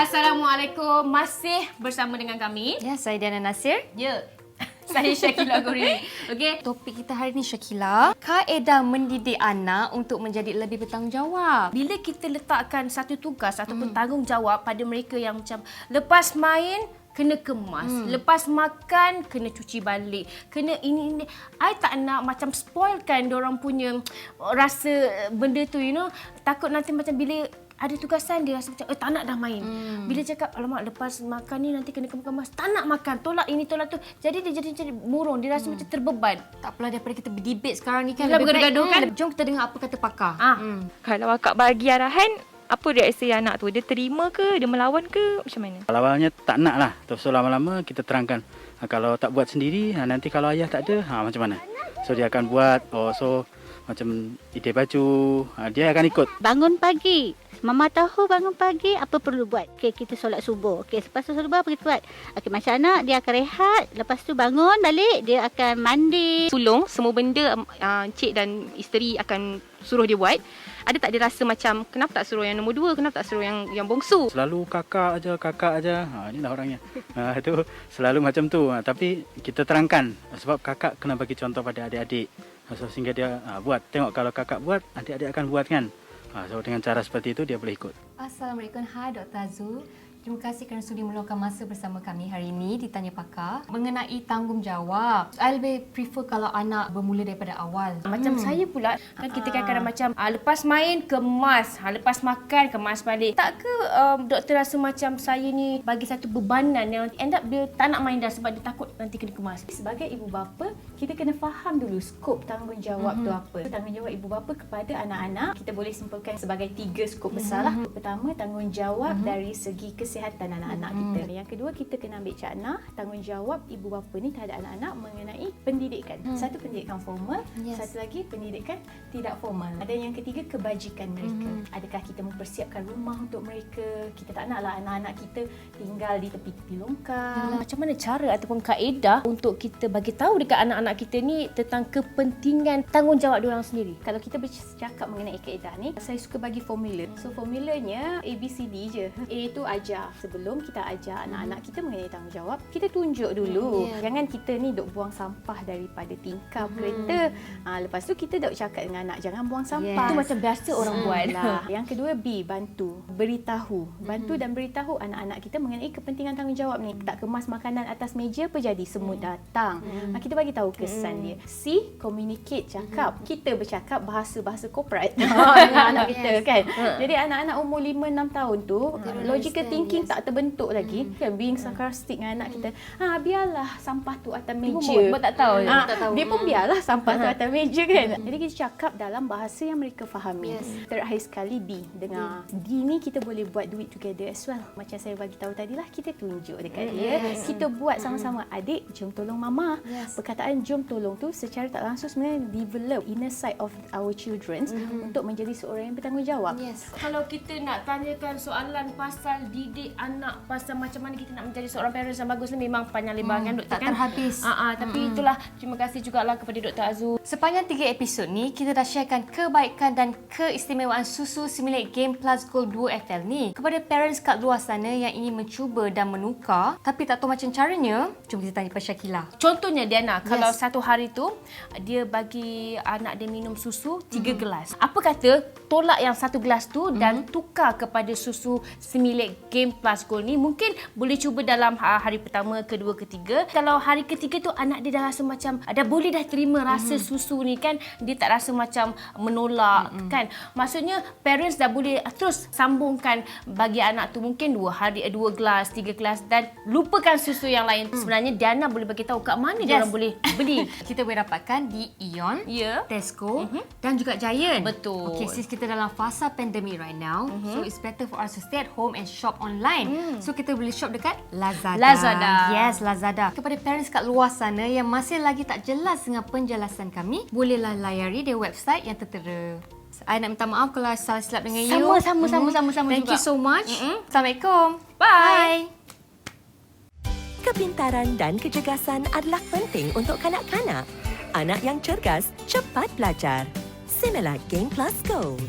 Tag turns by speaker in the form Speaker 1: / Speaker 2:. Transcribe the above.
Speaker 1: Assalamualaikum. Masih bersama dengan kami.
Speaker 2: Ya, saya Diana Nasir.
Speaker 1: Ya. Saya Syakila Guri. Okey.
Speaker 2: Topik kita hari ni, Syakila, kaedah mendidik anak untuk menjadi lebih bertanggungjawab.
Speaker 1: Bila kita letakkan satu tugas ataupun tanggungjawab pada mereka yang macam lepas main kena kemas, lepas makan kena cuci balik, kena ini. I tak nak macam spoilkan diorang punya rasa benda tu, takut nanti macam bila ada tugasan dia rasa macam tak nak dah main. Bila cakap alamak lepas makan ni nanti kena kemas, tak nak makan, tolak ini tolak tu. Jadi dia jadi murung, dia rasa macam terbeban.
Speaker 2: Tak apalah, daripada kita berdebate sekarang ni kan,
Speaker 1: Yelah,
Speaker 2: lebih baik
Speaker 1: bergaduh kan?
Speaker 2: jom kita dengar apa kata pakar.
Speaker 3: Kalau akak bagi arahan, apa reaksi anak tu? Dia terima ke? Dia melawan ke? Macam mana?
Speaker 4: Kalau awalnya tak nak lah. So lama-lama kita terangkan. Kalau tak buat sendiri, nanti kalau ayah tak ada, macam mana? So dia akan buat. So macam ide baju, dia akan ikut.
Speaker 5: Bangun pagi. Mama tahu bangun pagi apa perlu buat. Okey, kita solat subuh. Okey, lepas tu solat subuh apa kita buat? Okey, macam anak dia akan rehat. Lepas tu bangun balik, dia akan mandi.
Speaker 3: Sulung semua benda encik dan isteri akan suruh dia buat. Ada tak dia rasa macam kenapa tak suruh yang nombor 2, kenapa tak suruh yang bongsu?
Speaker 4: Selalu kakak aja. Inilah orangnya. Itu selalu macam tu. Tapi kita terangkan sebab kakak kena bagi contoh pada adik-adik. So sehingga dia buat. Tengok kalau kakak buat, adik-adik akan buat kan. So dengan cara seperti itu dia boleh ikut.
Speaker 2: Assalamualaikum. Hai Dr. Azul. Terima kasih kerana sudi meluangkan masa bersama kami hari ini di Tanya Pakar mengenai tanggungjawab. I lebih prefer kalau anak bermula daripada awal.
Speaker 1: Macam saya pula, kan kita kadang-kadang macam lepas main kemas, lepas makan kemas balik. Tak ke doktor rasa macam saya ni bagi satu bebanan yang end up dia tak nak main dah sebab dia takut nanti kena kemas.
Speaker 6: Sebagai ibu bapa, kita kena faham dulu skop tanggungjawab tu apa. Tanggungjawab ibu bapa kepada anak-anak, kita boleh simpulkan sebagai 3 skop besar lah. Pertama, tanggungjawab dari segi kesihatan anak-anak kita. Yang kedua, kita kena ambil cakna tanggungjawab ibu bapa ni terhadap anak-anak mengenai pendidikan. Satu, pendidikan formal, satu lagi pendidikan tidak formal. Dan yang ketiga, kebajikan mereka. Adakah kita mempersiapkan rumah untuk mereka? Kita tak naklah anak-anak kita tinggal di tepi-tepi longkang.
Speaker 1: Macam mana cara ataupun kaedah untuk kita bagi tahu dekat anak-anak kita ni tentang kepentingan tanggungjawab diorang sendiri?
Speaker 6: Kalau kita bercakap mengenai kaedah ni, saya suka bagi formula. So formulanya ABCD je. A tu ajar. Sebelum kita ajar anak-anak kita mengenai tanggungjawab, kita tunjuk dulu. Jangan kita ni duk buang sampah daripada tingkap kereta. Lepas tu kita duk cakap dengan anak jangan buang sampah.
Speaker 1: Itu macam biasa orang buat
Speaker 6: lah. Yang kedua, B, bantu, beritahu. Bantu dan beritahu anak-anak kita mengenai kepentingan tanggungjawab ni. Tak kemas makanan atas meja apa jadi? Semut datang. Kita bagi tahu kesan dia. C, communicate, cakap. Kita bercakap bahasa-bahasa korporat dengan anak kita kan. Jadi anak-anak umur 5-6 tahun tu logical thinking tak terbentuk lagi. Kan being sarcastic dengan anak kita. Biarlah sampah tu atas meja.
Speaker 1: Dia tak tahu.
Speaker 6: Dia pun biarlah sampah tu atas meja kan. Jadi kita cakap dalam bahasa yang mereka fahami. Terakhir sekali D. Dengar. D ni kita boleh buat do it together as well. Macam saya bagi tahu tadilah, kita tunjuk dekat dia. Kita buat sama-sama. Adik, jom tolong mama. Perkataan jom tolong tu secara tak langsung sebenarnya develop inner side of our children untuk menjadi seorang yang bertanggungjawab.
Speaker 1: Kalau kita nak tanyakan soalan pasal didik anak, pasal macam mana kita nak menjadi seorang parents yang bagus ni, memang panjang lebar kan doktor
Speaker 2: Tak
Speaker 1: kan?
Speaker 2: terhabis.
Speaker 1: Tapi itulah, terima kasih jugalah kepada Dr. Azul.
Speaker 2: Sepanjang 3 episod ni, kita dah sharekan kebaikan dan keistimewaan susu Similate Game Plus Gold Duo FL ni kepada parents kat luar sana yang ingin mencuba dan menukar tapi tak tahu macam caranya. Jom kita tanya pada Syakila.
Speaker 1: Contohnya Diana, kalau satu hari tu dia bagi anak dia minum susu 3 gelas. Apa kata tolak yang 1 gelas tu dan tukar kepada susu Similate Game Plus Gold ni? Mungkin boleh cuba dalam hari pertama, kedua, ketiga. Kalau hari ketiga tu anak dia dah rasa macam dah boleh dah terima rasa susu ni kan, dia tak rasa macam menolak kan. Maksudnya parents dah boleh terus sambungkan bagi anak tu mungkin 2 gelas, 3 gelas dan lupakan susu yang lain. Sebenarnya Diana boleh bagi tahu kat mana dia orang boleh beli.
Speaker 2: Kita boleh dapatkan di Ion, Tesco dan juga Giant.
Speaker 1: Betul.
Speaker 2: Okay, sis kita dalam fasa pandemic right now. So it's better for us to stay at home and shop online. So kita boleh shop dekat Lazada. Yes, Lazada. Kepada parents kat luar sana yang masih lagi tak jelas dengan penjelasan kami, bolehlah layari their website yang tertera. I nak minta maaf kalau salah silap dengan you.
Speaker 1: Sama
Speaker 2: Thank
Speaker 1: juga.
Speaker 2: you so much. Assalamualaikum.
Speaker 1: Bye.
Speaker 7: Kepintaran dan kecergasan adalah penting untuk kanak-kanak. Anak yang cergas cepat belajar. Similac Game Plus Gold.